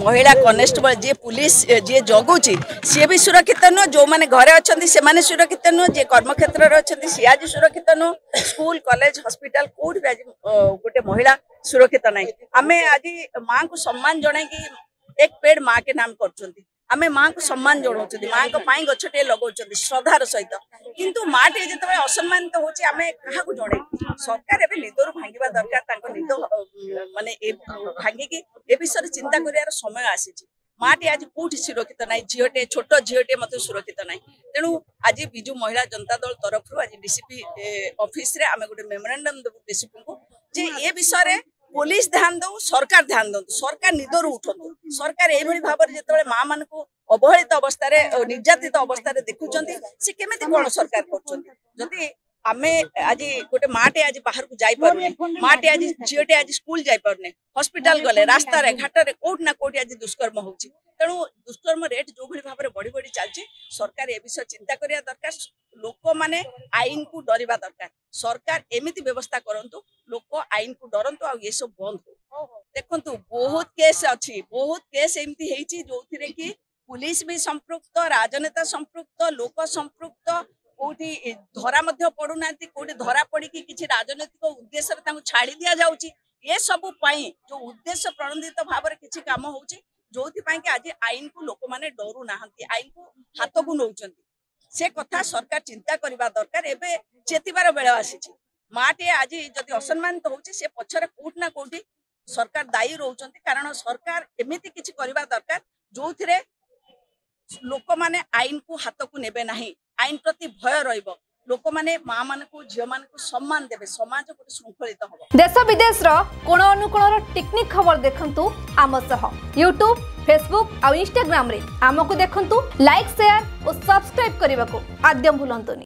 महिला कनेस्टेबल जी पुलिस जी जगुची सी भी सुरक्षित नुह जो मैंने घरे अच्छा से सुरक्षित नुह जी कर्मक्षेत्र अच्छा सी आज सुरक्षित नुह स्कूल कॉलेज हॉस्पिटल कौट भी आज गोटे महिला सुरक्षित ना आम आज माँ को सम्मान जन कि एक पेड़ माँ के नाम कर माँ को सम्मान जनाऊँ माँ को गछटे लगाऊँ श्रद्धार सहित किंतु माँ टे जो असम्मानित होची आम क्या जन सरकार एवं निदर भांगा दरकार निद माने भांगिकी ए विषय चिंता कर समय आसी माँ टी आज कौटी सुरक्षित ना झीटे छोट झीटे मत सुरक्षित ना तेणु आज बिजु महिला जनता दल तरफ आज डीसीपी ऑफिस रे आम गोटे मेमोरेंडम देवु डीसीपी को जे ए विषय पुलिस ध्यान दो सरकार ध्यान दो सरकार निदर उठतु सरकार ये भाव में जो माँ मान को अवहेलित अवस्था निर्यातित अवस्था देखुं सी केमी कौन सरकार कर आमे आज गोटे माटे आज बाहर को जाई पारने माटे आज झीटे आज स्कूल जाई पारने हॉस्पिटल गले रास्ता रे घाट रे कोट ना कोट आज दुष्कर्म होची तेणु दुष्कर्म रेट जो भली भाव में बढ़ी बढ़ी चलती सरकार ए विषय चिंता करिया दरकार लोक माने आईन को डरिबा दरकार सरकार एमिति व्यवस्था करंतु लोक आईन को डरंतु आ ये सब बंद हो देखंतु बहुत केस अछि बहुत केस एमिति हेची जोथिरे कि पुलिस भी संपृक्त राजनेता संपृक्त लोक संपृक्त कोठी धरा पड़ूना कोठी धरा पड़ी किसी राजनैतिक उद्देश्य छाड़ी दि जाऊँगी ये सब जो उद्देश्य प्रणोदित भाव में किसी कम हो जो आज आईन को लोक मैंने डरू ना आईन को हाथ को नौ से कथा सरकार चिंता करने दरकार एवं चेतबार बेल आसी माटे आज जदि असम्मानित होची से पछरे कोठना कोठी सरकार दायी रोचंती कारण सरकार एमिति किछि करबा दरकार जो थिरे लोक माने आईन को हाथ को नेबे नाही आईन प्रति भय रहिबो लोक माने मां मान को झियो मान को सम्मान देबे समाज को श्रृंखलित होबो देश विदेश रो कोण अनुकोण टेक्निक खबर देखंतु आम सह यूट्यूब फेसबुक और इंस्टाग्राम रे आमको देखंतु लाइक शेयर और सब्सक्राइब करने को आद्यम भूलंतुनी।